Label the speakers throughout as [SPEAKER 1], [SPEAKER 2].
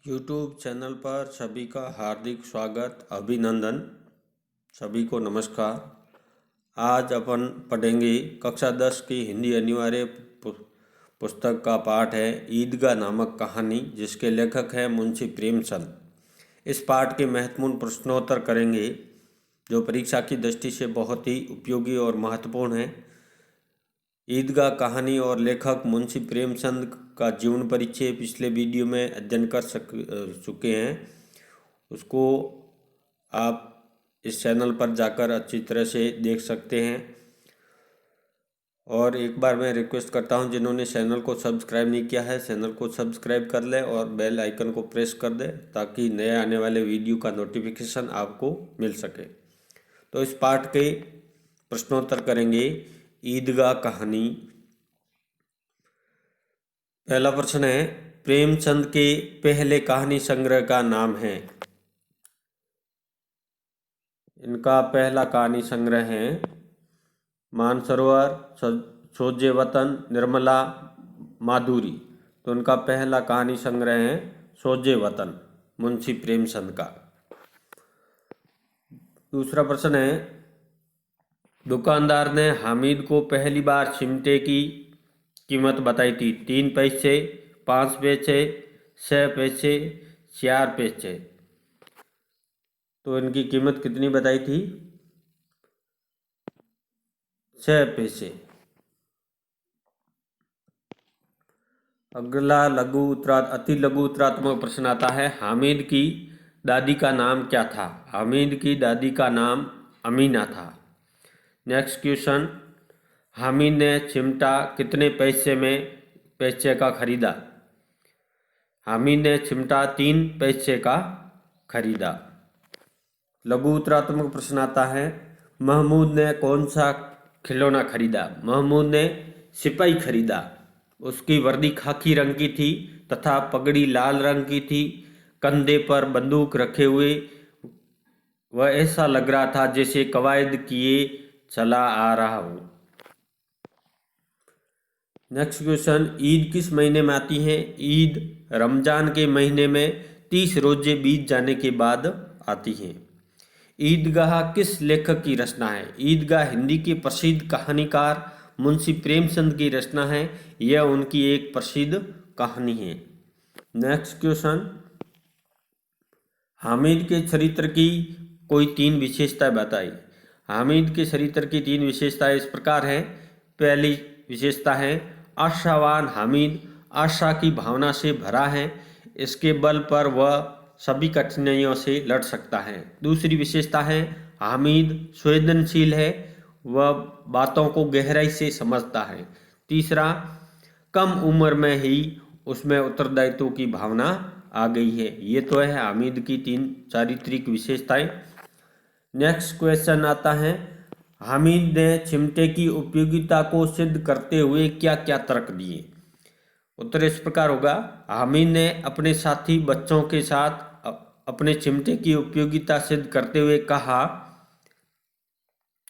[SPEAKER 1] YouTube channel पर सभी का हार्दिक स्वागत अभिनंदन। सभी को नमस्कार। आज अपन पढ़ेंगे कक्षा 10 की हिंदी अनिवार्य पुस्तक का पाठ है ईदगाह नामक कहानी, जिसके लेखक हैं मुंशी प्रेमचंद। इस पाठ के महत्वपूर्ण प्रश्नोत्तर करेंगे जो परीक्षा की दृष्टि से बहुत ही उपयोगी और महत्वपूर्ण है। ईदगाह कहानी और लेखक मुंशी प्रेमचंद का जीवन परिचय पिछले वीडियो में अध्ययन कर चुके हैं। उसको आप इस चैनल पर जाकर अच्छी तरह से देख सकते हैं। और एक बार मैं रिक्वेस्ट करता हूं, जिन्होंने चैनल को सब्सक्राइब नहीं किया है चैनल को सब्सक्राइब कर लें और बेल आइकन को प्रेस कर दें ताकि नए आने वाले वीडियो का नोटिफिकेशन आपको मिल सके। तो इस पाठ के प्रश्नोत्तर करेंगे। ईदगाह कहानी। पहला प्रश्न है, प्रेमचंद के पहले कहानी संग्रह का नाम है। इनका पहला कहानी संग्रह है मानसरोवर, सोजे वतन, निर्मला, माधुरी। तो उनका पहला कहानी संग्रह है सोजे वतन, मुंशी प्रेमचंद का। दूसरा प्रश्न है, दुकानदार ने हामिद को पहली बार चिमटे की कीमत बताई थी। 3 पैसे, 5 पैसे, 6 पैसे, 4 पैसे। तो इनकी कीमत कितनी बताई थी? 6 पैसे। अगला अति लघु उत्तरात्मक प्रश्न आता है, हामिद की दादी का नाम क्या था? हामिद की दादी का नाम अमीना था। नेक्स्ट क्वेश्चन, हामिद ने चिमटा कितने पैसे का खरीदा? हामिद ने चिमटा 3 पैसे का खरीदा। लघु उत्तरात्मक प्रश्न आता है, महमूद ने कौन सा खिलौना खरीदा? महमूद ने सिपाही खरीदा। उसकी वर्दी खाकी रंग की थी तथा पगड़ी लाल रंग की थी। कंधे पर बंदूक रखे हुए वह ऐसा लग रहा था जैसे कवायद किए चला आ रहा हो। नेक्स्ट क्वेश्चन, ईद किस महीने में आती है? ईद रमजान के महीने में 30 रोजे बीत जाने के बाद आती है। ईदगाह किस लेखक की रचना है? ईदगाह हिंदी के प्रसिद्ध कहानीकार मुंशी प्रेमचंद की रचना है। यह उनकी एक प्रसिद्ध कहानी है। नेक्स्ट क्वेश्चन, हामिद के चरित्र की कोई 3 विशेषताएं बताई। हामिद के चरित्र की 3 विशेषताएं इस प्रकार हैं। पहली विशेषता है, आशावान हामिद आशा की भावना से भरा है। इसके बल पर वह सभी कठिनाइयों से लड़ सकता है। दूसरी विशेषता है, हामिद संवेदनशील है, वह बातों को गहराई से समझता है। तीसरा, कम उम्र में ही उसमें उत्तरदायित्व की भावना आ गई है। ये तो है हामिद की 3 चारित्रिक विशेषताएं। नेक्स्ट क्वेश्चन आता है, हामिद ने चिमटे की उपयोगिता को सिद्ध करते हुए क्या क्या तर्क दिए? उत्तर इस प्रकार होगा, हामिद ने अपने साथी बच्चों के साथ अपने चिमटे की उपयोगिता सिद्ध करते हुए कहा,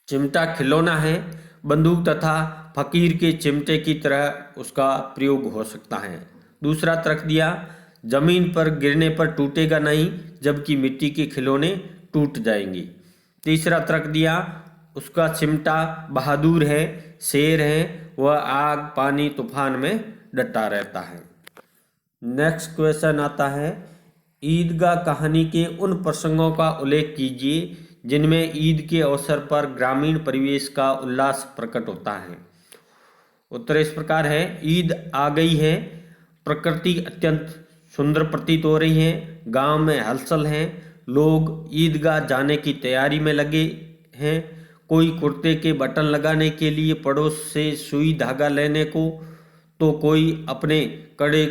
[SPEAKER 1] चिमटा खिलौना है, बंदूक तथा फकीर के चिमटे की तरह उसका प्रयोग हो सकता है। दूसरा तर्क दिया, जमीन पर गिरने पर टूटेगा नहीं, जबकि मिट्टी के खिलौने टूट जाएंगे। तीसरा तर्क दिया, उसका चिमटा बहादुर है, शेर है, वह आग पानी तूफान में डटा रहता है। नेक्स्ट क्वेश्चन आता है, ईदगाह कहानी के उन प्रसंगों का उल्लेख कीजिए जिनमें ईद के अवसर पर ग्रामीण परिवेश का उल्लास प्रकट होता है। उत्तर इस प्रकार है, ईद आ गई है, प्रकृति अत्यंत सुंदर प्रतीत हो रही है, गांव में हलचल है, लोग ईदगाह जाने की तैयारी में लगे हैं। कोई कुर्ते के बटन लगाने के लिए पड़ोस से सुई धागा लेने को, तो कोई अपने कड़े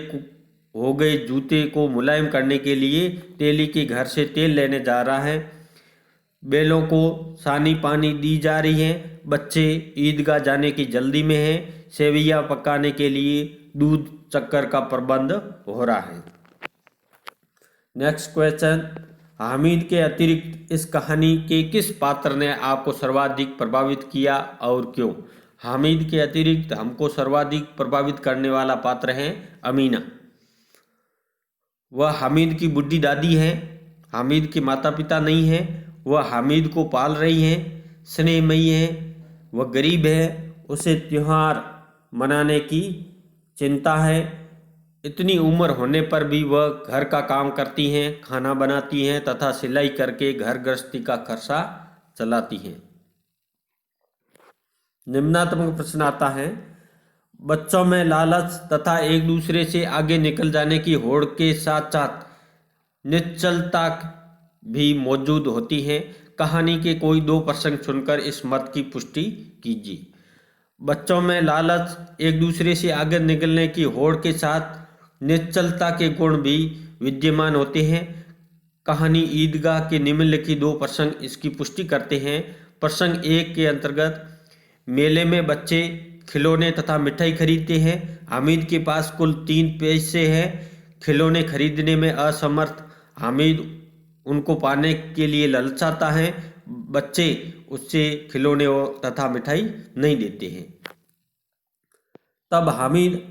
[SPEAKER 1] हो गए जूते को मुलायम करने के लिए तेली के घर से तेल लेने जा रहा है। बैलों को सानी पानी दी जा रही है। बच्चे ईदगाह जाने की जल्दी में हैं। सेवैयां पकाने के लिए दूध चक्कर का प्रबंध हो रहा है। नेक्स्ट क्वेश्चन, हामिद के अतिरिक्त इस कहानी के किस पात्र ने आपको सर्वाधिक प्रभावित किया और क्यों? हामिद के अतिरिक्त हमको सर्वाधिक प्रभावित करने वाला पात्र है अमीना। वह हामिद की बुढ़ी दादी है, हामिद के माता पिता नहीं हैं, वह हामिद को पाल रही हैं, स्नेहमयी है, वह गरीब है, उसे त्यौहार मनाने की चिंता है। इतनी उम्र होने पर भी वह घर का काम करती हैं, खाना बनाती हैं तथा सिलाई करके घर गृहस्थी का खर्चा चलाती हैं। निम्नात्मक प्रश्न आता है, बच्चों में लालच तथा एक दूसरे से आगे निकल जाने की होड़ के साथ साथ निश्चलता भी मौजूद होती है। कहानी के कोई दो प्रसंग सुनकर इस मत की पुष्टि कीजिए। बच्चों में लालच, एक दूसरे से आगे निकलने की होड़ के साथ निश्चलता के गुण भी विद्यमान होते हैं। कहानी ईदगाह के निम्नलिखित दो प्रसंग इसकी पुष्टि करते हैं। प्रसंग 1 के अंतर्गत मेले में बच्चे खिलौने तथा मिठाई खरीदते हैं। हामिद के पास कुल 3 पैसे हैं। खिलौने खरीदने में असमर्थ हामिद उनको पाने के लिए ललचाता है। बच्चे उससे खिलौने तथा मिठाई नहीं देते हैं। तब हामिद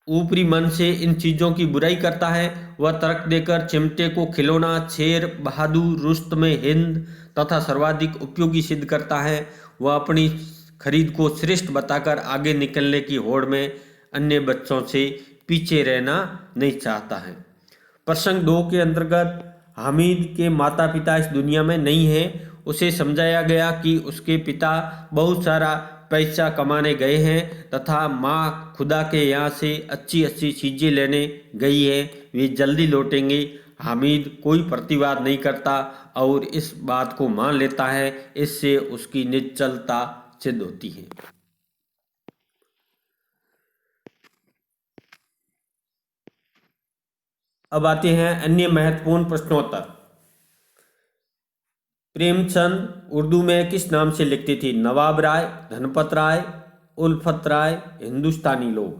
[SPEAKER 1] ऊपरी मन से इन चीज़ों की बुराई करता है। वह तर्क देकर चिमटे को खिलौना, शेर, बहादुर, रुस्तम, हिंद तथा सर्वाधिक उपयोगी सिद्ध करता है। वह अपनी खरीद को श्रेष्ठ बताकर आगे निकलने की होड़ में अन्य बच्चों से पीछे रहना नहीं चाहता है। प्रसंग 2 के अंतर्गत हामिद के माता पिता इस दुनिया में नहीं हैं। उसे समझाया गया कि उसके पिता बहुत सारा पैसा कमाने गए हैं तथा माँ खुदा के यहाँ से अच्छी अच्छी चीज़ें लेने गई है, वे जल्दी लौटेंगे। हामिद कोई प्रतिवाद नहीं करता और इस बात को मान लेता है। इससे उसकी निश्चलता सिद्ध होती है। अब आते हैं अन्य महत्वपूर्ण प्रश्नोत्तर। प्रेमचंद उर्दू में किस नाम से लिखते थे? नवाब राय, धनपत राय, उल्फत राय, हिंदुस्तानी लोग।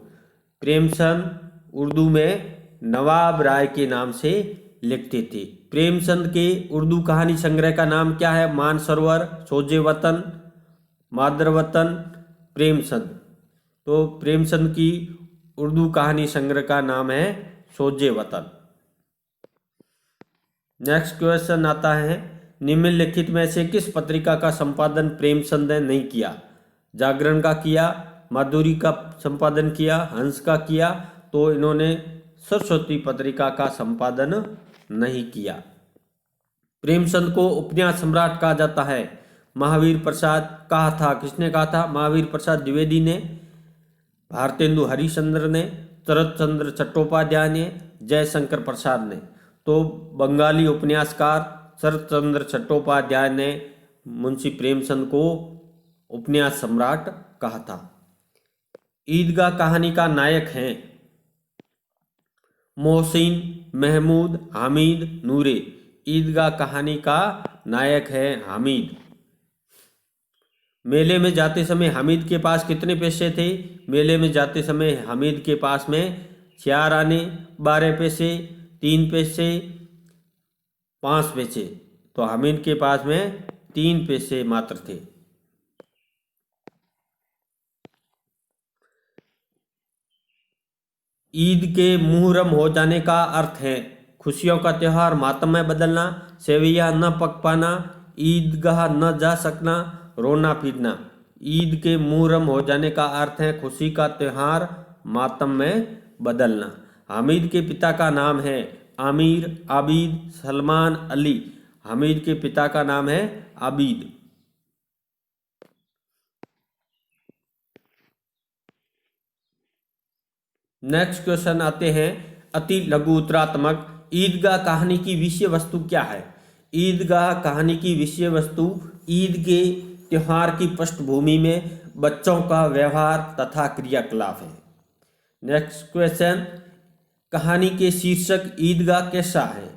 [SPEAKER 1] प्रेमचंद उर्दू में नवाब राय के नाम से लिखते थे। प्रेमचंद के उर्दू कहानी संग्रह का नाम क्या है? मानसरोवर, सोजे वतन, मादर वतन, प्रेमचंद। तो प्रेमचंद की उर्दू कहानी संग्रह का नाम है सोजे वतन। नेक्स्ट क्वेश्चन आता है, निम्नलिखित में से किस पत्रिका का संपादन प्रेमचंद ने नहीं किया? जागरण का किया, माधुरी का संपादन किया, हंस का किया। तो इन्होंने सरस्वती पत्रिका का संपादन नहीं किया। प्रेमचंद को उपन्यास सम्राट कहा जाता है। महावीर प्रसाद कहा था, किसने कहा था? महावीर प्रसाद द्विवेदी ने, भारतेंदु हरिश्चंद्र ने, शरत चंद्र चट्टोपाध्याय ने, जयशंकर प्रसाद ने। तो बंगाली उपन्यासकार शरत चंद्र चट्टोपाध्याय ने मुंशी प्रेमचंद को उपन्यास सम्राट कहा था। ईदगाह कहानी का नायक हैं मोहसिन, महमूद, हामिद, नूरे। ईदगाह कहानी का नायक है हामिद। मेले में जाते समय हामिद के पास कितने पैसे थे? मेले में जाते समय हामिद के पास में 4 आने, 12 पैसे, 3 पैसे, 5 पैसे। तो हामिद के पास में 3 पैसे मात्र थे। ईद के मुहर्रम हो जाने का अर्थ है खुशियों का त्यौहार, मातम में बदलना, सेवैया न पक पाना, ईदगाह न जा सकना, रोना पीटना। ईद के मुहर्रम हो जाने का अर्थ है खुशी का त्यौहार, मातम में बदलना। हामिद के पिता का नाम है आमिर, आबिद, सलमान, अली। हामिद के पिता का नाम है आबिद। नेक्स्ट क्वेश्चन आते हैं, अति लघु उत्तरात्मक। ईदगाह कहानी की विषय वस्तु क्या है? ईदगाह कहानी की विषय वस्तु ईद के त्यौहार की पृष्ठभूमि में बच्चों का व्यवहार तथा क्रियाकलाप है। नेक्स्ट क्वेश्चन, कहानी के शीर्षक ईदगाह कैसा है?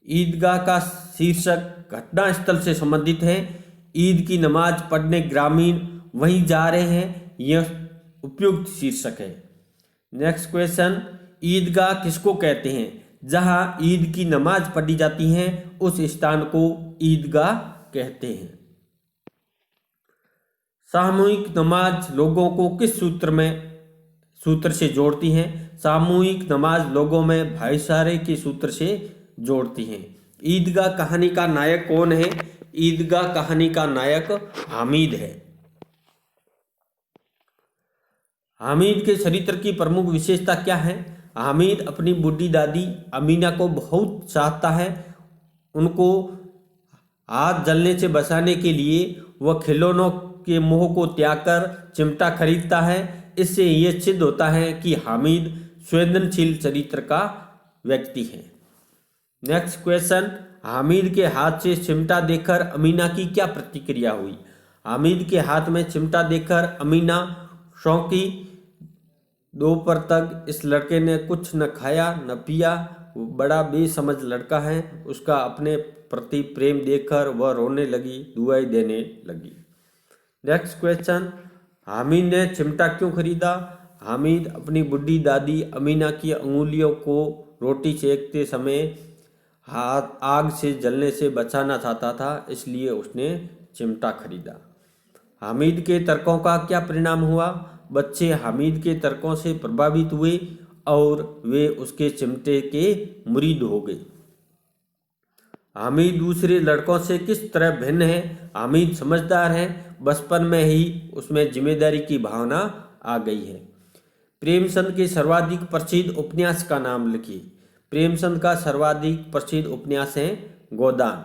[SPEAKER 1] ईदगाह का शीर्षक घटना स्थल से संबंधित है। ईद की नमाज पढ़ने ग्रामीण वहीं जा रहे हैं, यह उपयुक्त शीर्षक है। नेक्स्ट क्वेश्चन, ईदगाह किसको कहते हैं? जहां ईद की नमाज पढ़ी जाती है उस स्थान को ईदगाह कहते हैं। सामूहिक नमाज लोगों को किस सूत्र से जोड़ती है? सामूहिक नमाज लोगों में भाईचारे के सूत्र से जोड़ती हैं। ईदगाह कहानी का नायक कौन है? ईदगाह कहानी का नायक हामिद है। हामिद के चरित्र की प्रमुख विशेषता क्या है? हामिद अपनी बूढ़ी दादी अमीना को बहुत चाहता है। उनको हाथ जलने से बचाने के लिए वह खिलौनों के मोह को त्याग कर चिमटा खरीदता है। इससे यह सिद्ध होता है कि हामिद संवेदनशील चरित्र का व्यक्ति है। नेक्स्ट क्वेश्चन, हामिद के हाथ से चिमटा देखकर अमीना की क्या प्रतिक्रिया हुई? हामिद के हाथ में चिमटा देखकर अमीना शौकी। दोपहर तक इस लड़के ने कुछ न खाया न पिया, वो बड़ा बेसमझ लड़का है। उसका अपने प्रति प्रेम देखकर वह रोने लगी, दुआएं देने लगी। नेक्स्ट क्वेश्चन, हामिद ने चिमटा क्यों खरीदा? हामिद अपनी बुढ़ी दादी अमीना की अंगुलियों को रोटी सेकते समय हाथ आग से जलने से बचाना चाहता था, इसलिए उसने चिमटा खरीदा। हामिद के तर्कों का क्या परिणाम हुआ? बच्चे हामिद के तर्कों से प्रभावित हुए और वे उसके चिमटे के मुरीद हो गए। हामिद दूसरे लड़कों से किस तरह भिन्न है? हामिद समझदार है, बचपन में ही उसमें जिम्मेदारी की भावना आ गई है। प्रेमचंद के सर्वाधिक प्रसिद्ध उपन्यास का नाम लिखिए। प्रेमचंद का सर्वाधिक प्रसिद्ध उपन्यास है गोदान,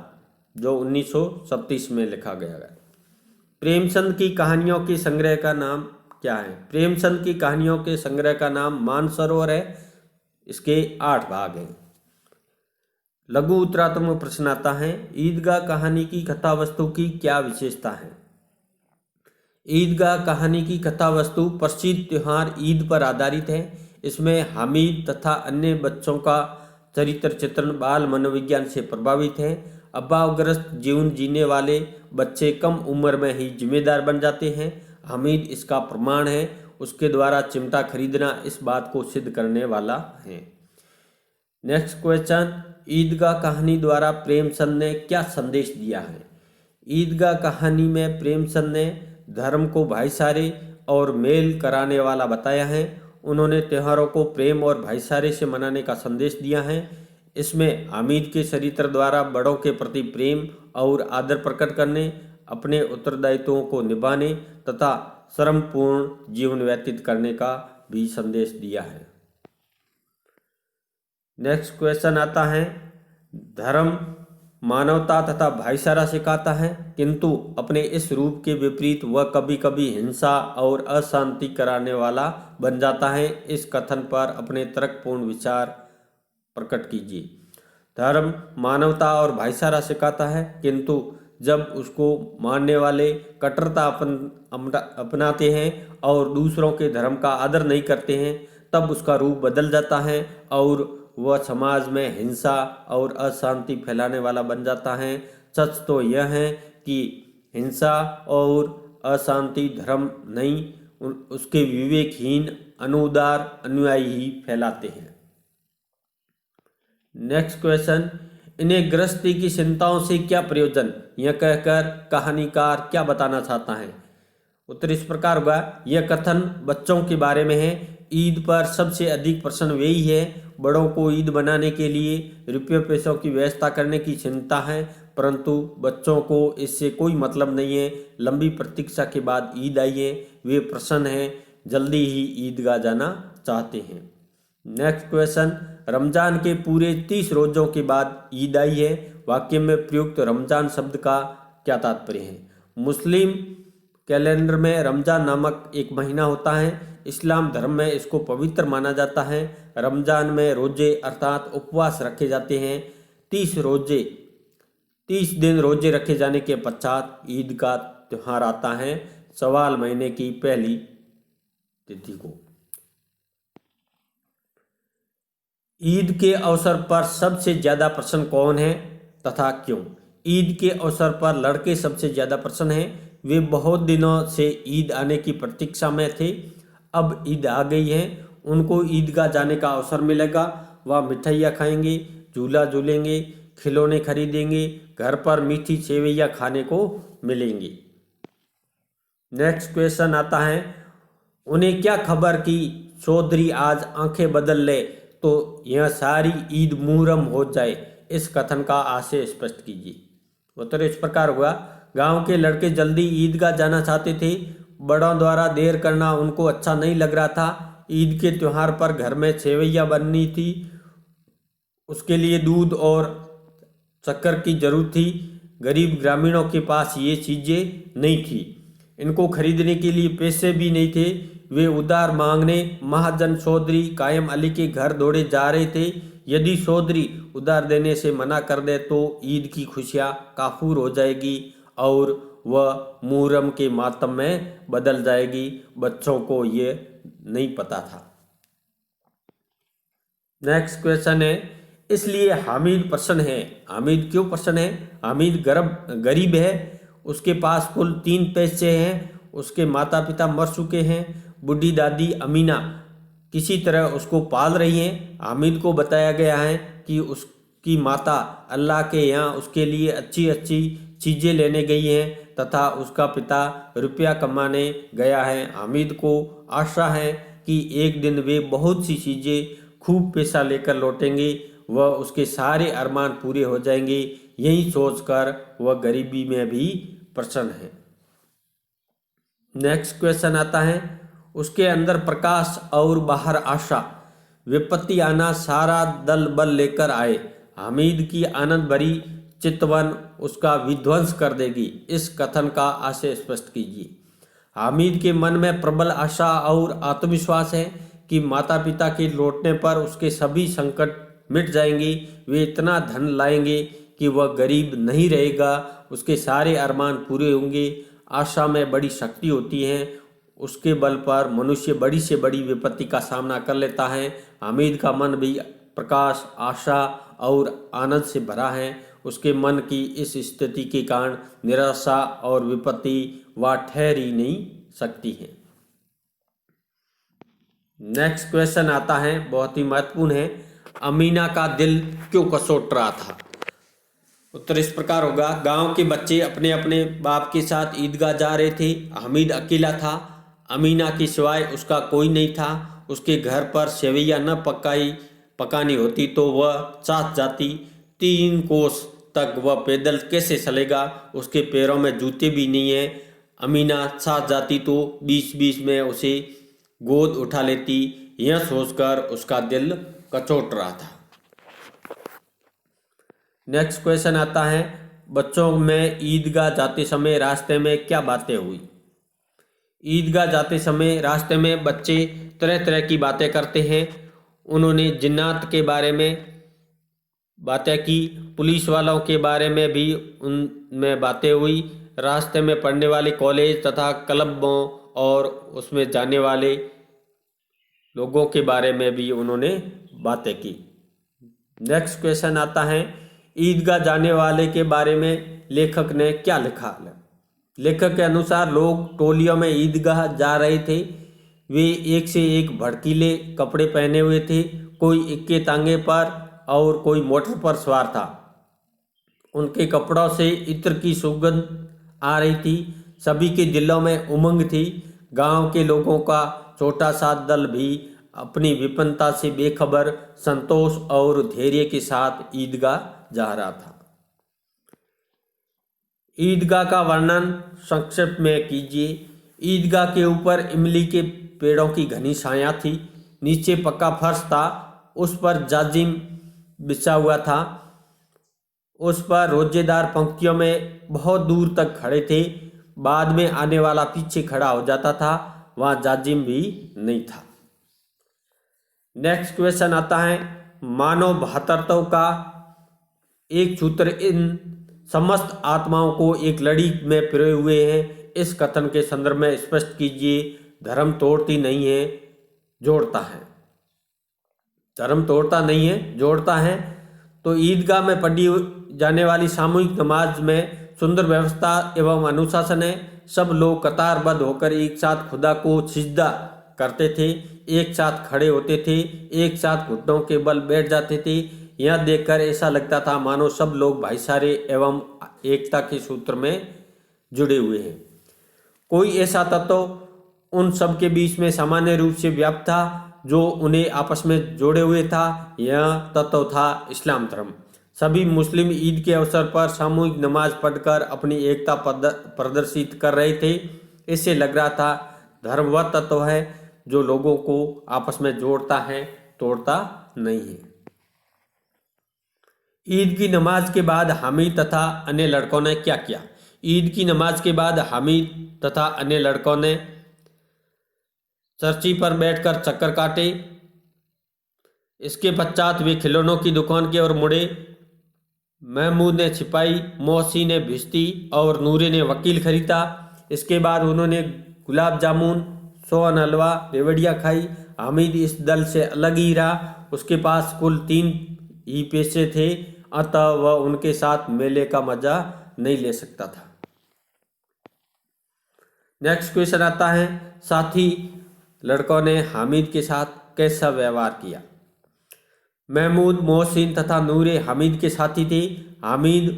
[SPEAKER 1] जो 1937 में लिखा गया है। प्रेमचंद की कहानियों के संग्रह का नाम क्या है? प्रेमचंद की कहानियों के संग्रह का नाम मानसरोवर है। इसके 8 भाग हैं। लघु उत्तरात्मक प्रश्न आता है, ईदगाह कहानी की कथा वस्तु की क्या विशेषता है? ईदगाह कहानी की कथा वस्तु प्रसिद्ध त्योहार ईद पर आधारित है। इसमें हामिद तथा अन्य बच्चों का चरित्र चित्रण बाल मनोविज्ञान से प्रभावित है। अभावग्रस्त जीवन जीने वाले बच्चे कम उम्र में ही जिम्मेदार बन जाते हैं। हामिद इसका प्रमाण है। उसके द्वारा चिमटा खरीदना इस बात को सिद्ध करने वाला है। नेक्स्ट क्वेश्चन, ईदगाह कहानी द्वारा प्रेमचंद ने क्या संदेश दिया है? ईदगाह कहानी में प्रेमचंद ने धर्म को भाईचारे और मेल कराने वाला बताया है। उन्होंने त्योहारों को प्रेम और भाईचारे से मनाने का संदेश दिया है। इसमें हामिद के चरित्र द्वारा बड़ों के प्रति प्रेम और आदर प्रकट करने, अपने उत्तरदायित्वों को निभाने तथा श्रमपूर्ण जीवन व्यतीत करने का भी संदेश दिया है। नेक्स्ट क्वेश्चन आता है, धर्म मानवता तथा भाईचारा सिखाता है, किंतु अपने इस रूप के विपरीत वह कभी कभी हिंसा और अशांति कराने वाला बन जाता है। इस कथन पर अपने तर्कपूर्ण विचार प्रकट कीजिए। धर्म मानवता और भाईचारा सिखाता है, किंतु जब उसको मानने वाले कट्टरता अपनाते हैं और दूसरों के धर्म का आदर नहीं करते हैं, तब उसका रूप बदल जाता है और वह समाज में हिंसा और अशांति फैलाने वाला बन जाता है। सच तो यह है कि हिंसा और अशांति धर्म नहीं, उसके विवेकहीन अनुदार अनुयायी ही फैलाते हैं। नेक्स्ट क्वेश्चन, इन्हें गृहस्थी की चिंताओं से क्या प्रयोजन, यह कहकर कहानीकार क्या बताना चाहता है? उत्तर इस प्रकार होगा, यह कथन बच्चों के बारे में है। ईद पर सबसे अधिक प्रश्न वही है। बड़ों को ईद बनाने के लिए रुपये पैसों की व्यवस्था करने की चिंता है, परंतु बच्चों को इससे कोई मतलब नहीं है। लंबी प्रतीक्षा के बाद ईद आई है, वे प्रसन्न हैं, जल्दी ही ईदगाह जाना चाहते हैं। नेक्स्ट क्वेश्चन, रमजान के पूरे 30 रोजों के बाद ईद आई है, वाक्य में प्रयुक्त रमजान शब्द का क्या तात्पर्य है? मुस्लिम कैलेंडर में रमजान नामक एक महीना होता है। इस्लाम धर्म में इसको पवित्र माना जाता है। रमजान में रोजे अर्थात उपवास रखे जाते हैं। 30 दिन रोजे रखे जाने के पश्चात ईद का त्यौहार आता है, शवाल महीने की पहली तिथि को। ईद के अवसर पर सबसे ज्यादा प्रसन्न कौन है तथा क्यों? ईद के अवसर पर लड़के सबसे ज्यादा प्रसन्न हैं। वे बहुत दिनों से ईद आने की प्रतीक्षा में थे। अब ईद आ गई है, उनको ईदगाह जाने का अवसर मिलेगा। वह मिठाइयाँ खाएंगे, झूला झूलेंगे, खिलौने खरीदेंगे, घर पर मीठी सेवैयाँ खाने को मिलेंगी। नेक्स्ट क्वेश्चन आता है, उन्हें क्या खबर कि चौधरी आज आंखें बदल ले तो यह सारी ईद मुहर्रम हो जाए, इस कथन का आशय स्पष्ट कीजिए। उत्तर इस प्रकार हुआ। गांव के लड़के जल्दी ईदगाह जाना चाहते थे। बड़ों द्वारा देर करना उनको अच्छा नहीं लग रहा था। ईद के त्योहार पर घर में सेवैयाँ बननी थी, उसके लिए दूध और शक्कर की जरूरत थी। गरीब ग्रामीणों के पास ये चीज़ें नहीं थी, इनको खरीदने के लिए पैसे भी नहीं थे। वे उधार मांगने महाजन चौधरी कायम अली के घर दौड़े जा रहे थे। यदि चौधरी उधार देने से मना कर दे तो ईद की खुशियाँ काफूर हो जाएगी और वह मुहर्रम के मातम में बदल जाएगी। बच्चों को ये नहीं पता था। नेक्स्ट क्वेश्चन है, इसलिए हामिद प्रसन्न है। हामिद क्यों प्रसन्न है? हामिद गरीब है, उसके पास कुल 3 पैसे हैं, उसके माता पिता मर चुके हैं। बूढ़ी दादी अमीना किसी तरह उसको पाल रही हैं। हामिद को बताया गया है कि उसकी माता अल्लाह के यहाँ उसके लिए अच्छी अच्छी चीज़ें लेने गई हैं तथा उसका पिता रुपया कमाने गया है। हामिद को आशा है कि एक दिन वे बहुत सी चीज़ें खूब पैसा लेकर लौटेंगे, वह उसके सारे अरमान पूरे हो जाएंगे। यही सोचकर वह गरीबी में भी प्रसन्न है। नेक्स्ट क्वेश्चन आता है, उसके अंदर प्रकाश और बाहर आशा। विपत्ति आना सारा दल बल लेकर आए। हामिद की आनंद भरी चितवन उसका विध्वंस कर देगी, इस कथन का आशय स्पष्ट कीजिए। हामिद के मन में प्रबल आशा और आत्मविश्वास है कि माता पिता के लौटने पर उसके सभी संकट मिट जाएंगे। वे इतना धन लाएंगे कि वह गरीब नहीं रहेगा, उसके सारे अरमान पूरे होंगे। आशा में बड़ी शक्ति होती है, उसके बल पर मनुष्य बड़ी से बड़ी विपत्ति का सामना कर लेता है। हामिद का मन भी प्रकाश, आशा और आनंद से भरा है। उसके मन की इस स्थिति के कारण निराशा और विपत्ति वह ठहर ही नहीं सकती है। नेक्स्ट क्वेश्चन आता है, बहुत ही महत्वपूर्ण है, अमीना का दिल क्यों कसोट रहा था? उत्तर इस प्रकार होगा। गांव के बच्चे अपने अपने बाप के साथ ईदगाह जा रहे थे। हामिद अकेला था, अमीना के सिवाय उसका कोई नहीं था। उसके घर पर सेवैयाँ न पकानी होती तो वह साथ जाती। 3 कोस तक वह पैदल कैसे चलेगा? उसके पैरों में जूते भी नहीं है। अमीना साथ जाती तो बीच बीच में उसे गोद उठा लेती। यह सोचकर उसका दिल कचोट रहा था। नेक्स्ट क्वेश्चन आता है, बच्चों में ईदगाह जाते समय रास्ते में क्या बातें हुई? ईदगाह जाते समय रास्ते में बच्चे तरह तरह की बातें करते हैं। उन्होंने जिन्नात के बारे में बातें की, पुलिस वालों के बारे में भी उनमें बातें हुई। रास्ते में पढ़ने वाले कॉलेज तथा क्लबों और उसमें जाने वाले लोगों के बारे में भी उन्होंने बातें की। नेक्स्ट क्वेश्चन आता है, ईदगाह जाने वाले के बारे में लेखक ने क्या लिखा? लेखक के अनुसार लोग टोलियों में ईदगाह जा रहे थे। वे एक से एक भड़कीले कपड़े पहने हुए थे। कोई इक्के तांगे पर और कोई मोटर पर सवार था। उनके कपड़ों से इत्र की सुगंध आ रही थी। सभी के दिलों में उमंग थी। गांव के लोगों का छोटा सा दल भी अपनी विपन्नता से बेखबर संतोष और धैर्य के साथ ईदगाह जा रहा था। ईदगाह का वर्णन संक्षेप में कीजिए। ईदगाह के ऊपर इमली के पेड़ों की घनी छाया थी। नीचे पक्का फर्श था, उस पर जाजिम बिछा हुआ था। उस पर रोजेदार पंक्तियों में बहुत दूर तक खड़े थे। बाद में आने वाला पीछे खड़ा हो जाता था, वहाँ जाजिम भी नहीं था। नेक्स्ट क्वेश्चन आता है, मानव भातृत्व का एक सूत्र इन समस्त आत्माओं को एक लड़ी में पिरोए हुए हैं, इस कथन के संदर्भ में स्पष्ट कीजिए। धर्म तोड़ती नहीं है, जोड़ता है। धर्म तोड़ता नहीं है, जोड़ता है। तो ईदगाह में पढ़ी जाने वाली सामूहिक नमाज में सुंदर व्यवस्था एवं अनुशासन है। सब लोग कतारबद्ध होकर एक साथ खुदा को सिजदा करते थे, एक साथ खड़े होते थे, एक साथ घुटनों के बल बैठ जाते थे। यह देखकर ऐसा लगता था मानो सब लोग भाईचारे एवं एकता के सूत्र में जुड़े हुए हैं। कोई ऐसा तत्व उन सब के बीच में सामान्य रूप से व्याप्त था जो उन्हें आपस में जोड़े हुए था, यह तत्व था इस्लाम धर्म। सभी मुस्लिम ईद के अवसर पर सामूहिक नमाज पढ़कर अपनी एकता प्रदर्शित कर रहे थे। इससे लग रहा था धर्म वह तत्व है जो लोगों को आपस में जोड़ता है, तोड़ता नहीं है। ईद की नमाज के बाद हामिद तथा अन्य लड़कों ने क्या किया? ईद की नमाज के बाद हामिद तथा अन्य लड़कों ने चर्ची पर बैठकर चक्कर काटे। इसके पश्चात वे खिलौनों की दुकान की ओर मुड़े। महमूद ने छिपाई, मोहसी ने भिश्ती और नूरे ने वकील खरीदा। इसके बाद उन्होंने गुलाब जामुन, सोहन हलवा, रेवड़ियाँ खाई। हामिद इस दल से अलग ही रहा। उसके पास कुल 3 ही पैसे थे, अतः वह उनके साथ मेले का मजा नहीं ले सकता था। नेक्स्ट क्वेश्चन आता है, साथी लड़कों ने हामिद के साथ कैसा व्यवहार किया? महमूद, मोहसिन तथा नूरे हामिद के साथी थे। हामिद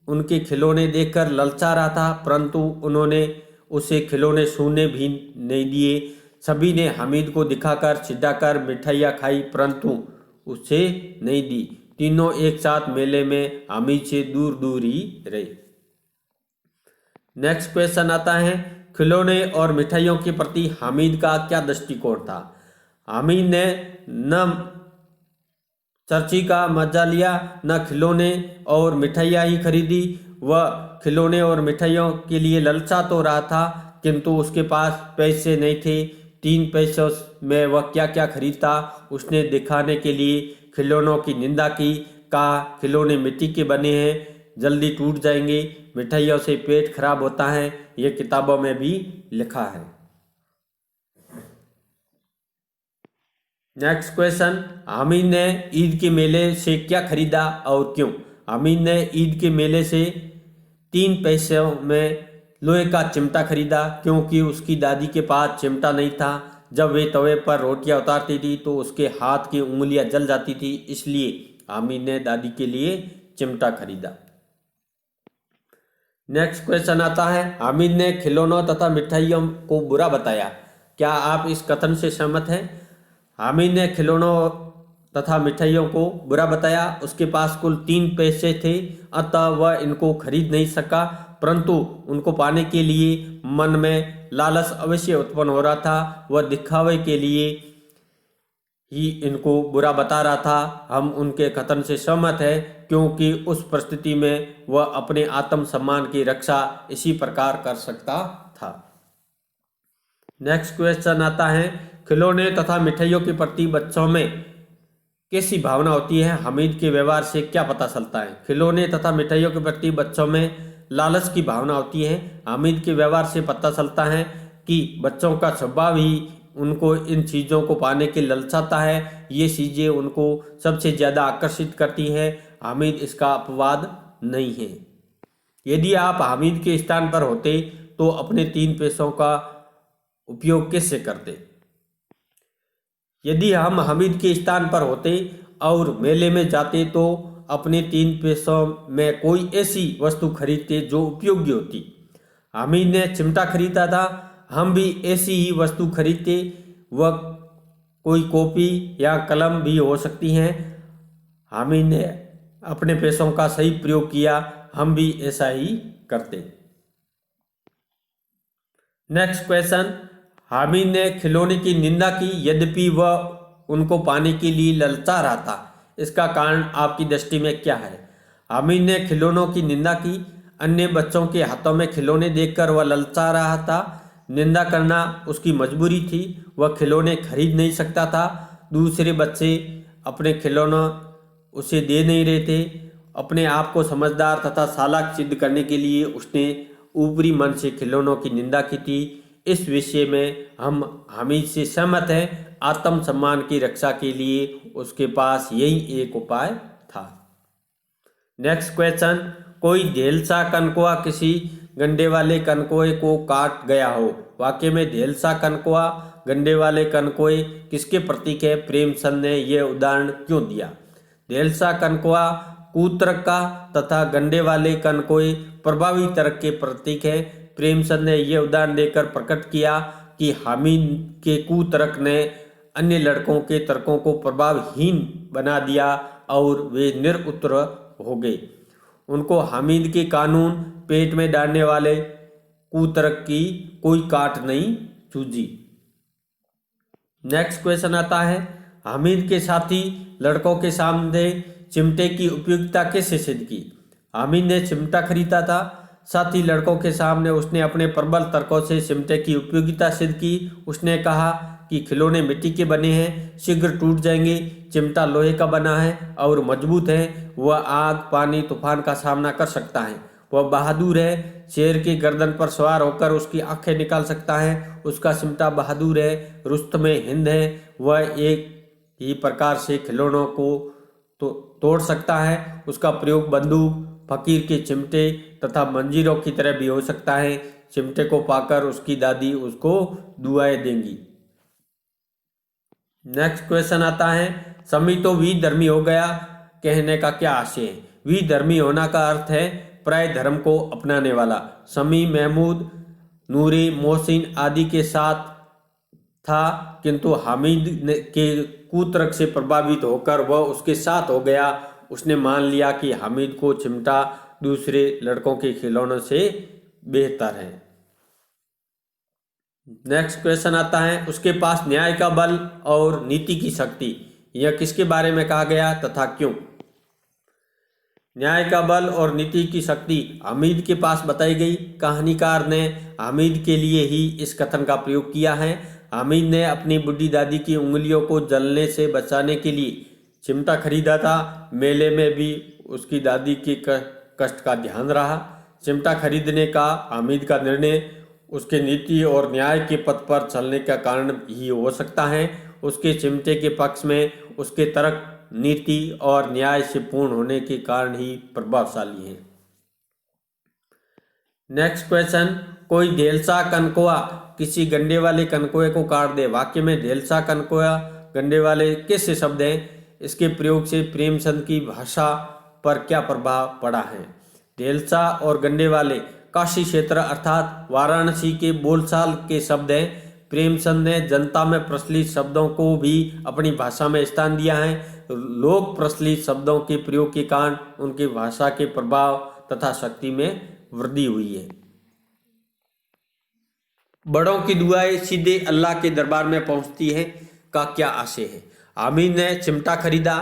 [SPEAKER 1] उनके खिलौने देखकर ललचा रहा था, परंतु उन्होंने उसे खिलौने छूने भी नहीं दिए। सभी ने हामिद को दिखाकर चिढ़ाकर मिठाइयाँ खाई, परंतु उसे नहीं दी। तीनों एक साथ मेले में हामिद से दूर दूर ही रहे। नेक्स्ट क्वेश्चन आता है, खिलौने और मिठाइयों के प्रति हामिद का क्या दृष्टिकोण था? हामिद ने न चर्ची का मजा लिया, न खिलौने और मिठाइयाँ ही खरीदी। वह खिलौने और मिठाइयों के लिए ललचा तो रहा था, किंतु उसके पास पैसे नहीं थे। 3 पैसों में वह क्या क्या खरीदता, उसने दिखाने के लिए खिलौनों की निंदा की। कहा खिलौने मिट्टी के बने हैं, जल्दी टूट जाएंगे, मिठाइयों से पेट खराब होता है, ये किताबों में भी लिखा है। नेक्स्ट क्वेश्चन, हामिद ने ईद के मेले से क्या खरीदा और क्यों? हामिद ने ईद के मेले से 3 पैसों में लोहे का चिमटा खरीदा, क्योंकि उसकी दादी के पास चिमटा नहीं था। जब वे तवे पर रोटियां उतारती थी तो उसके हाथ की उंगलियां जल जाती थी, इसलिए हामिद ने दादी के लिए चिमटा खरीदा। नेक्स्ट क्वेश्चन आता है, हामिद ने खिलौनों तथा मिठाइयों को बुरा बताया। क्या आप इस कथन से सहमत हैं? हामिद ने खिलौनों तथा मिठाइयों को बुरा बताया। उसके पास कुल 3 पैसे थे, अतः वह इनको खरीद नहीं सका, परंतु उनको पाने के लिए मन में लालच अवश्य उत्पन्न हो रहा था। वह दिखावे के लिए ही इनको बुरा बता रहा था। हम उनके कथन से सहमत हैं, क्योंकि उस परिस्थिति में वह अपने आत्मसम्मान की रक्षा इसी प्रकार कर सकता था। नेक्स्ट क्वेश्चन आता है, खिलौने तथा मिठाइयों के प्रति बच्चों में कैसी भावना होती है? हामिद के व्यवहार से क्या पता चलता है? खिलौने तथा मिठाइयों के प्रति बच्चों में लालच की भावना होती है। हामिद के व्यवहार से पता चलता है कि बच्चों का स्वभाव ही उनको इन चीज़ों को पाने के ललचाता है। ये चीज़ें उनको सबसे ज़्यादा आकर्षित करती है। हामिद इसका अपवाद नहीं है। यदि आप हामिद के स्थान पर होते तो अपने 3 पैसों का उपयोग कैसे करते? यदि हम हामिद के स्थान पर होते और मेले में जाते तो अपने 3 पैसों में कोई ऐसी वस्तु खरीदते जो उपयोगी होती। हामिद ने चिमटा खरीदा था, हम भी ऐसी ही वस्तु खरीदते। वह कोई कॉपी या कलम भी हो सकती हैं। हामिद ने अपने पैसों का सही प्रयोग किया, हम भी ऐसा ही करते। नेक्स्ट क्वेश्चन, हामिद ने खिलौने की निंदा की, यद्यपि वह उनको पाने के लिए ललचा रहा था। इसका कारण आपकी दृष्टि में क्या है? हामिद ने खिलौनों की निंदा की। अन्य बच्चों के हाथों में खिलौने देखकर वह ललचा रहा था। निंदा करना उसकी मजबूरी थी, वह खिलौने खरीद नहीं सकता था। दूसरे बच्चे अपने खिलौना उसे दे नहीं रहे थे। अपने आप को समझदार तथा चालाक सिद्ध करने के लिए उसने ऊपरी मन से खिलौनों की निंदा की थी। इस विषय में हम हामिद से सहमत हैं। आत्मसम्मान की रक्षा के लिए उसके पास यही एक उपाय था। नेक्स्ट क्वेश्चन, कोई ढेलसा कनकुआ किसी गंडे वाले कनकोए को काट गया हो। वाक्य में ढेलसा कनकुआ, गंडे वाले कनकोए किसके प्रतीक है? प्रेमचंद ने यह उदाहरण क्यों दिया? ढेलसा कनकुआ कुतर्क का तथा गंडे वाले कनकोए प्रभावी तर्क के प्रतीक है। प्रेमचंद ने यह उदाहरण देकर प्रकट किया कि हामिद के कुतर्क ने अन्य लड़कों के तर्कों को प्रभावहीन बना दिया और वे निरुत्तर हो गए। उनको हामिद के कानून पेट में डालने वाले कुतर्क की कोई काट नहीं सूझी। नेक्स्ट क्वेश्चन आता है, हामिद के साथी लड़कों के सामने चिमटे की उपयोगिता कैसे सिद्ध की। हामिद ने चिमटा खरीदा था। साथी लड़कों के सामने उसने अपने प्रबल तर्कों से चिमटे की उपयोगिता सिद्ध की। उसने कहा कि खिलौने मिट्टी के बने हैं, शीघ्र टूट जाएंगे। चिमटा लोहे का बना है और मजबूत है। वह आग, पानी, तूफान का सामना कर सकता है। वह बहादुर है, शेर की गर्दन पर सवार होकर उसकी आंखें निकाल सकता है। उसका चिमटा बहादुर है, रुस्तम हिंद है। वह एक ही प्रकार से खिलौनों को तोड़ सकता है। उसका प्रयोग बंदूक, फकीर के चिमटे तथा मंजीरों की तरह भी हो सकता है। चिमटे को पाकर उसकी दादी उसको दुआएं देंगी। नेक्स्ट क्वेश्चन आता है, समी तो विधर्मी हो गया, कहने का क्या आशय है। विधर्मी होना का अर्थ है प्राय धर्म को अपनाने वाला। समी महमूद, नूरी, मोहसिन आदि के साथ था, किंतु हामिद के कुतर्क से प्रभावित होकर वह उसके साथ हो गया। उसने मान लिया कि हामिद को चिमटा दूसरे लड़कों के खिलौनों से बेहतर है। नेक्स्ट क्वेश्चन आता है, उसके पास न्याय का बल और नीति की शक्ति, यह किसके बारे में कहा गया तथा क्यों। न्याय का बल और नीति की शक्ति हामिद के पास बताई गई। कहानीकार ने हामिद के लिए ही इस कथन का प्रयोग किया है। हामिद ने अपनी बुढ़ी दादी की उंगलियों को जलने से बचाने के लिए चिमटा खरीदा था। मेले में भी उसकी दादी के कष्ट का ध्यान रहा। चिमटा खरीदने का हामिद का निर्णय उसके नीति और न्याय के पथ पर चलने का कारण ही हो सकता है। उसके चिमटे के पक्ष में उसके तर्क नीति और न्याय से पूर्ण होने के कारण ही प्रभावशाली है। नेक्स्ट क्वेश्चन, कोई ढेलसा कनकोआ किसी गंडे वाले कनकोए को काट दे। वाक्य में ढेलसा, कनकोआ, गंडे वाले कैसे शब्द हैं। इसके प्रयोग से प्रेमचंद की भाषा पर क्या प्रभाव पड़ा है। ढेलसा और गंडे वाले काशी क्षेत्र अर्थात वाराणसी के बोलचाल के शब्द हैं। प्रेमचंद ने जनता में प्रचलित शब्दों को भी अपनी भाषा में स्थान दिया है। लोक प्रचलित शब्दों के प्रयोग के कारण उनकी भाषा के प्रभाव तथा शक्ति में वृद्धि हुई है। बड़ों की दुआएं सीधे अल्लाह के दरबार में पहुंचती है का क्या आशय है। हामिद ने चिमटा खरीदा,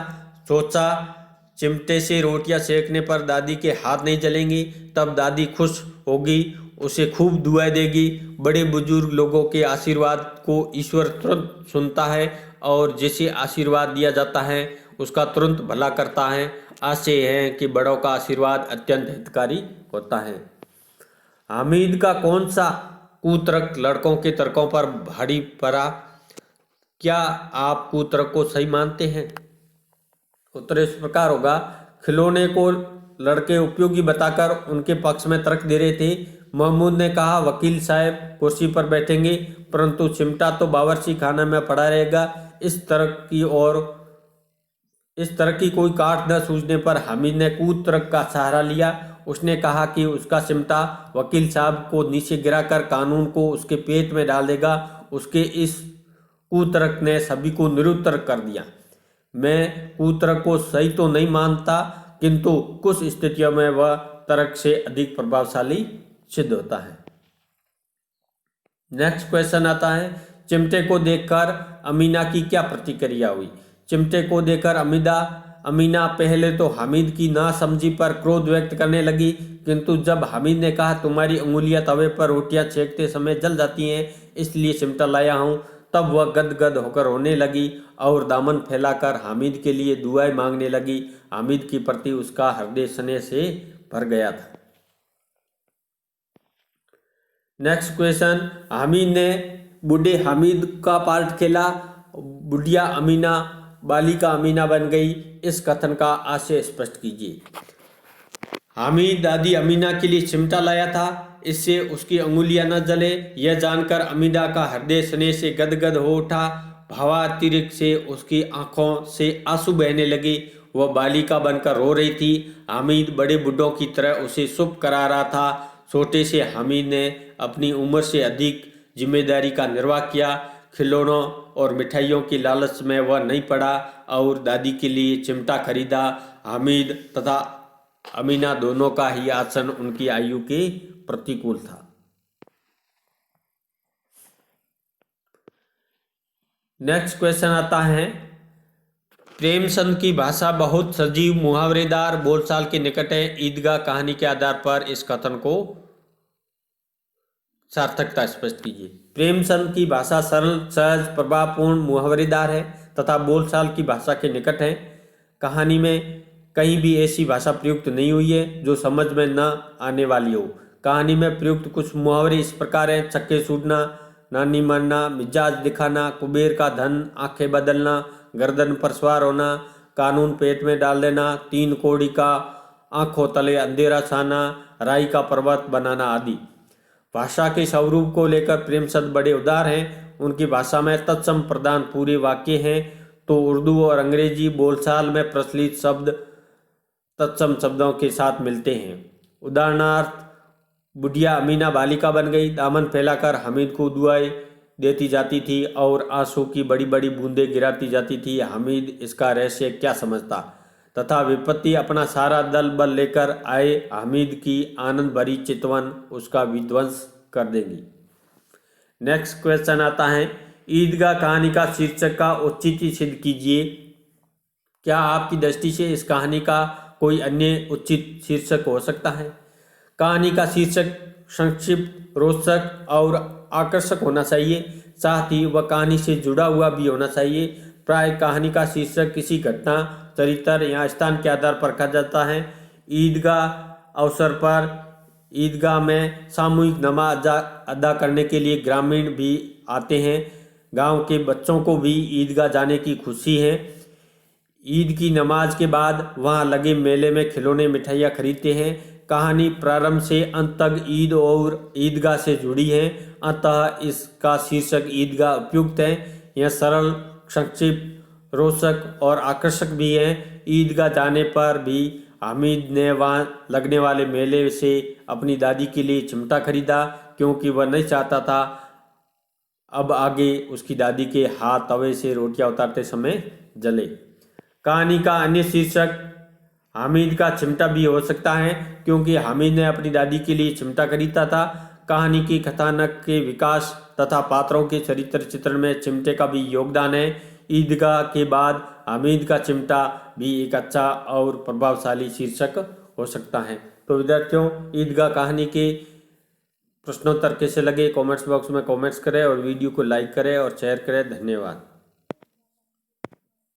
[SPEAKER 1] सोचा चिमटे से रोटियां सेकने पर दादी के हाथ नहीं जलेंगी, तब दादी खुश होगी, उसे खूब दुआएं देगी। बड़े बुजुर्ग लोगों के आशीर्वाद को ईश्वर तुरंत सुनता है और जिसे आशीर्वाद दिया जाता है उसका तुरंत भला करता है। आशय है कि बड़ों का आशीर्वाद अत्यंत हितकारी होता है। हामिद का कौन सा कुतर्क लड़कों के तर्कों पर भारी पड़ा। क्या आप कुतर्क को सही मानते हैं। उत्तर इस प्रकार होगा, खिलौने को लड़के उपयोगी बताकर उनके पक्ष में तर्क दे रहे थे। महमूद ने कहा वकील साहब कुर्सी पर बैठेंगे, परंतु चिमटा तो बावर्ची खाना में पड़ा रहेगा। इस तरह की कोई काट न सूझने पर हामिद ने कुतर्क का सहारा लिया। उसने कहा कि उसका चिमटा वकील साहब को नीचे गिराकर कानून को उसके पेट में डाल देगा। उसके इस कुतर्क ने सभी को निरुत्तर कर दिया। मैं कुतर्क को सही तो नहीं मानता, किंतु कुछ स्थितियों में वह तर्क से अधिक प्रभावशाली सिद्ध होता है। नेक्स्ट क्वेश्चन आता है, चिमटे को देखकर अमीना की क्या प्रतिक्रिया हुई। चिमटे को देखकर अमीना पहले तो हामिद की नासमझी पर क्रोध व्यक्त करने लगी, किंतु जब हामिद ने कहा तुम्हारी उंगलियां तवे पर रोटियां सेकते समय जल जाती हैं, इसलिए चिमटा लाया हूं, तब वह गदगद होकर रोने लगी और दामन फैलाकर हामिद के लिए दुआएं मांगने लगी। हामिद के प्रति उसका हृदय स्नेह से भर गया था। नेक्स्ट क्वेश्चन, हामिद ने बूढ़े हामिद का पार्ट खेला, बुढ़िया अमीना बालिका अमीना बन गई। इस कथन का आशय स्पष्ट कीजिए। हामिद दादी अमीना के लिए चिमटा लाया था, इससे उसकी अंगुलियां न जले। यह जानकर अमीना का हृदय स्नेह से गदगद हो उठा। भावातिरिक्त से उसकी आंखों से आंसू बहने लगे। वह बालिका बनकर रो रही थी। हामिद बड़े बुढ़ों की तरह उसे शुभ करा रहा था। छोटे से हामिद ने अपनी उम्र से अधिक जिम्मेदारी का निर्वाह किया। खिलौनों और मिठाइयों की लालच में वह नहीं पड़ा और दादी के लिए चिमटा खरीदा। हामिद तथा अमीना दोनों का ही आचरण उनकी आयु के प्रतिकूल था। नेक्स्ट क्वेश्चन आता है, प्रेमचंद की भाषा बहुत सजीव मुहावरेदार बोलचाल के निकट है। ईदगाह कहानी के आधार पर इस कथन को सार्थकता स्पष्ट कीजिए। प्रेमचंद की भाषा सरल, सहज, प्रभावपूर्ण, मुहावरेदार है तथा बोलचाल की भाषा के निकट है। कहानी में कहीं भी ऐसी भाषा प्रयुक्त नहीं हुई है जो समझ में न आने वाली हो। कहानी में प्रयुक्त कुछ मुहावरे इस प्रकार हैं: चक्के सूटना, नानी मारना, मिजाज दिखाना, कुबेर का धन, आंखें बदलना, गर्दन पर सवार होना, कानून पेट में डाल देना, तीन कौड़ी का, आंखों तले अंधेरा छाना, राई का पर्वत बनाना आदि। भाषा के स्वरूप को लेकर प्रेमचंद बड़े उदार हैं। उनकी भाषा में तत्सम प्रधान पूरे वाक्य हैं, तो उर्दू और अंग्रेजी बोलचाल में प्रचलित शब्द तत्सम शब्दों के साथ मिलते हैं। उदाहरणार्थ, बुढ़िया अमीना बालिका बन गई, दामन फैलाकर हामिद को दुआएं देती जाती थी और आंसू की बड़ी बड़ी बूंदें गिराती जाती थी। हामिद इसका रहस्य क्या समझता, तथा विपत्ति अपना सारा दल बल लेकर आए हामिद की आनंद भरी चितवन उसका विध्वंस कर देंगी। नेक्स्ट क्वेश्चन आता है, ईदगाह कहानी का शीर्षक का औचित्य सिद्ध कीजिए। क्या आपकी दृष्टि से इस कहानी का कोई अन्य उचित शीर्षक हो सकता है? कहानी का शीर्षक संक्षिप्त, रोचक और आकर्षक होना चाहिए, साथ ही वह कहानी से जुड़ा हुआ भी होना चाहिए। प्राय कहानी का शीर्षक किसी घटना, चरित्र या स्थान के आधार पर रखा जाता है। ईदगाह अवसर पर ईदगाह में सामूहिक नमाज अदा करने के लिए ग्रामीण भी आते हैं। गांव के बच्चों को भी ईदगाह जाने की खुशी है। ईद की नमाज के बाद वहां लगे मेले में खिलौने, मिठाइयाँ खरीदते हैं। कहानी प्रारंभ से अंत तक ईद और ईदगाह से जुड़ी है, अतः इसका शीर्षक ईदगाह उपयुक्त है। यह सरल, संक्षिप्त, रोचक और आकर्षक भी है। ईदगाह जाने पर भी हामिद ने वहाँ लगने वाले मेले से अपनी दादी के लिए चिमटा खरीदा, क्योंकि वह नहीं चाहता था अब आगे उसकी दादी के हाथ तवे से रोटियां उतारते समय जले। कहानी का अन्य शीर्षक हामिद का चिमटा भी हो सकता है, क्योंकि हामिद ने अपनी दादी के लिए चिमटा खरीदा था। कहानी की कथानक के विकास तथा पात्रों के चरित्र चित्रण में चिमटे का भी योगदान है। ईदगाह के बाद हामिद का चिमटा भी एक अच्छा और प्रभावशाली शीर्षक हो सकता है। तो विद्यार्थियों, ईदगाह कहानी के प्रश्नोत्तर कैसे लगे कमेंट्स बॉक्स में कमेंट्स करें और वीडियो को लाइक करें और शेयर करें। धन्यवाद।